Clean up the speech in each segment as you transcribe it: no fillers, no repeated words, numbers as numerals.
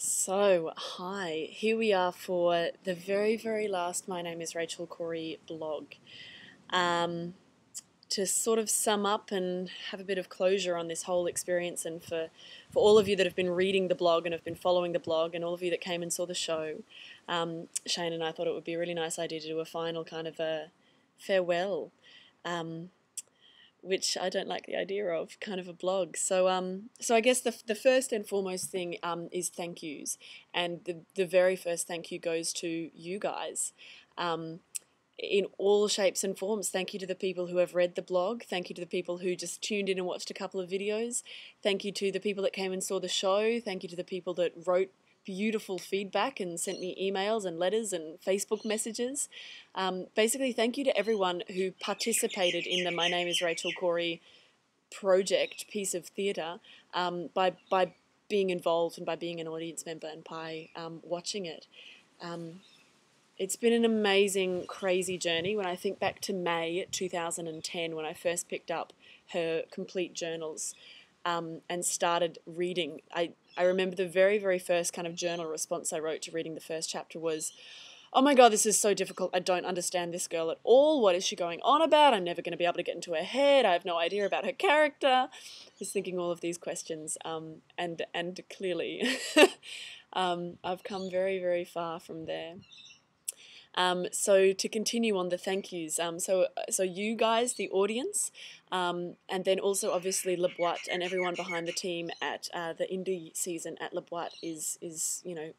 Hi, here we are for the very, very last My Name is Rachel Corrie blog. Um, to sort of sum up and have a bit of closure on this whole experience, and for all of you that have been reading the blog and have been following the blog, and all of you that came and saw the show, Shane and I thought it would be a really nice idea to do a final kind of a farewell. Which I don't like the idea of, kind of a blog. So I guess the first and foremost thing is thank yous, and the very first thank you goes to you guys, in all shapes and forms. Thank you to the people who have read the blog. Thank you to the people who just tuned in and watched a couple of videos. Thank you to the people that came and saw the show. Thank you to the people that wrote beautiful feedback and sent me emails and letters and Facebook messages. Basically, thank you to everyone who participated in the My Name is Rachel Corrie project piece of theatre, by being involved and by being an audience member and by watching it. It's been an amazing, crazy journey. When I think back to May 2010, when I first picked up her complete journals and started reading, I remember the very, very first kind of journal response I wrote to reading the first chapter was, "Oh my God, this is so difficult. I don't understand this girl at all. What is she going on about? I'm never going to be able to get into her head. I have no idea about her character." I was thinking all of these questions, and clearly I've come very, very far from there. So to continue on the thank yous, so you guys, the audience, and then also obviously La Boite and everyone behind the team at the indie season at La Boite is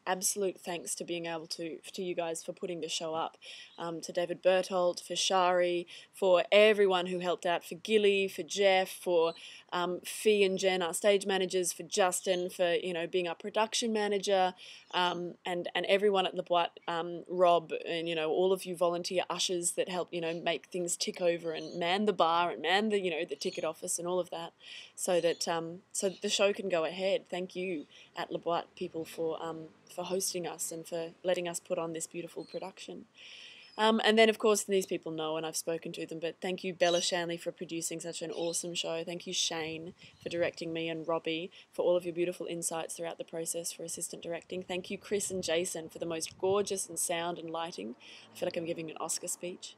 absolute thanks to being able to you guys for putting the show up, to David Berthold, for Shari, for everyone who helped out, for Gilly, for Jeff, for Fee and Jen, our stage managers, for Justin, for being our production manager, and everyone at La Boite, Rob, and all of you volunteer ushers that help make things tick over and man the bar and man the the ticket office and all of that, so that the show can go ahead. Thank you at La Boite people for hosting us and for letting us put on this beautiful production. And then, of course, these people know, and I've spoken to them, but thank you, Bella Shanley, for producing such an awesome show. Thank you, Shane, for directing me, and Robbie, for all of your beautiful insights throughout the process for assistant directing. Thank you, Chris and Jason, for the most gorgeous and sound and lighting. I feel like I'm giving an Oscar speech.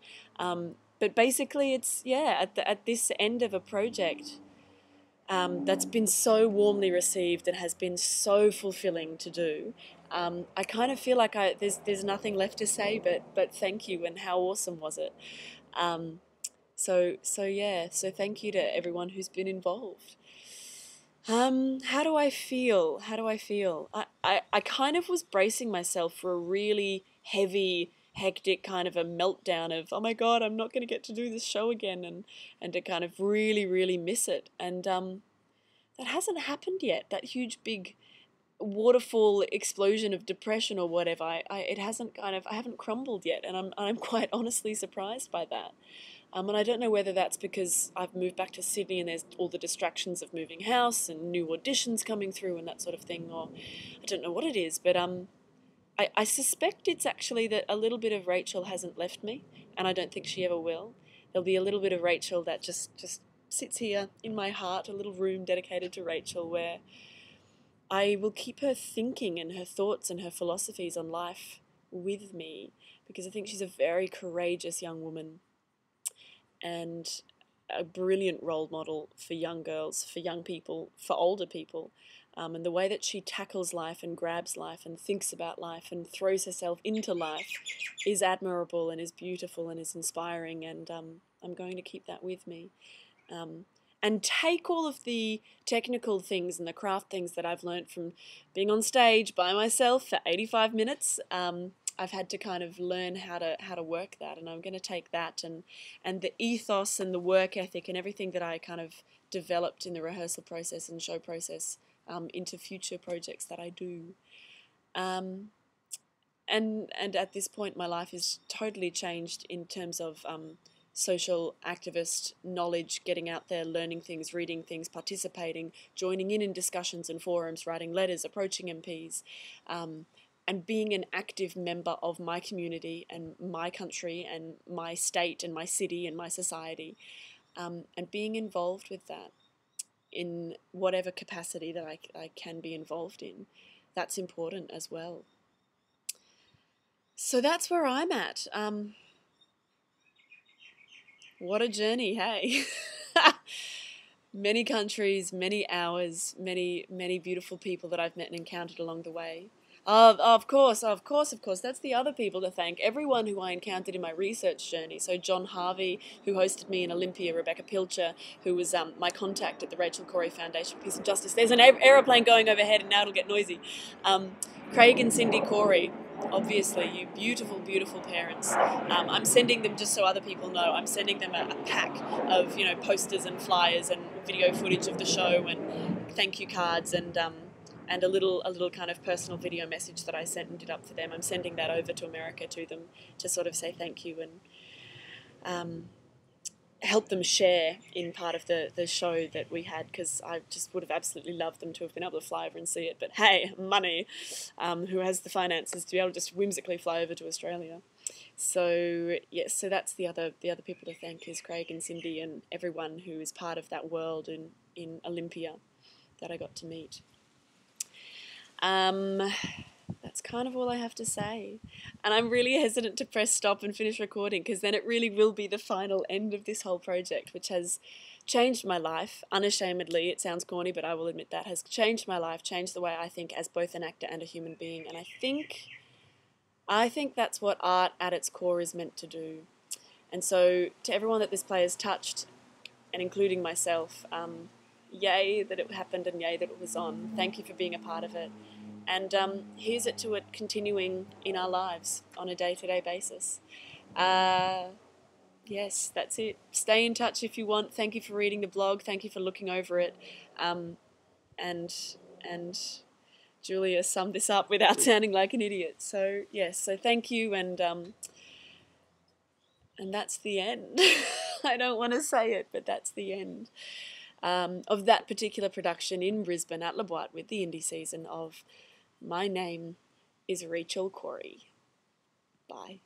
But basically, it's, at this end of a project that's been so warmly received and has been so fulfilling to do, I kind of feel like there's nothing left to say but thank you, and how awesome was it. So thank you to everyone who's been involved. How do I feel? I kind of was bracing myself for a really heavy, hectic kind of a meltdown of, oh my God, I'm not going to get to do this show again, and to kind of really, really miss it. And that hasn't happened yet. That huge, big waterfall explosion of depression or whatever, I haven't crumbled yet, and I'm quite honestly surprised by that. And I don't know whether that's because I've moved back to Sydney and there's all the distractions of moving house and new auditions coming through and that sort of thing, or I don't know what it is, but I suspect it's actually that a little bit of Rachel hasn't left me, and I don't think she ever will. There'll be a little bit of Rachel that just sits here in my heart, a little room dedicated to Rachel, where I will keep her thinking and her thoughts and her philosophies on life with me, because I think she's a very courageous young woman and a brilliant role model for young girls, for young people, for older people. And the way that she tackles life and grabs life and thinks about life and throws herself into life is admirable and is beautiful and is inspiring, and I'm going to keep that with me. And take all of the technical things and the craft things that I've learned from being on stage by myself for 85 minutes. I've had to kind of learn how to work that, and I'm going to take that and the ethos and the work ethic and everything that I kind of developed in the rehearsal process and show process into future projects that I do. And at this point, my life is totally changed in terms of social activist knowledge, getting out there, learning things, reading things, participating, joining in discussions and forums, writing letters, approaching MPs, and being an active member of my community and my country and my state and my city and my society, and being involved with that in whatever capacity that I can be involved in. that's important as well. So that's where I'm at. What a journey, hey? Many countries, many hours, many beautiful people that I've met and encountered along the way. Of course. That's the other people to thank. Everyone who I encountered in my research journey. So John Harvey, who hosted me in Olympia, Rebecca Pilcher, who was my contact at the Rachel Corrie Foundation for Peace and Justice. There's an aeroplane going overhead and now it'll get noisy. Craig and Cindy Corrie, obviously, you beautiful, beautiful parents. I'm sending them, just so other people know, I'm sending them a pack of, posters and flyers and video footage of the show and thank you cards and a little kind of personal video message that I sent and did up for them. I'm sending that over to America to them to sort of say thank you and help them share in part of the show that we had, because I just would have absolutely loved them to have been able to fly over and see it. But hey, money, who has the finances to be able to just whimsically fly over to Australia? So yes, so that's the other people to thank is Craig and Cindy and everyone who is part of that world in Olympia that I got to meet. That's kind of all I have to say. And I'm really hesitant to press stop and finish recording, because then it really will be the final end of this whole project, which has changed my life, unashamedly. It sounds corny, but I will admit that has changed my life, changed the way I think as both an actor and a human being. And I think that's what art at its core is meant to do. And so to everyone that this play has touched, and including myself, yay that it happened and yay that it was on. Thank you for being a part of it. And here's it to it continuing in our lives on a day-to-day basis. Yes, that's it. Stay in touch if you want. Thank you for reading the blog. Thank you for looking over it. And Julia summed this up without sounding like an idiot. So yes, so thank you, and that's the end. I don't want to say it, but that's the end of that particular production in Brisbane at La Boite with the indie season of My Name is Rachel Corrie. Bye.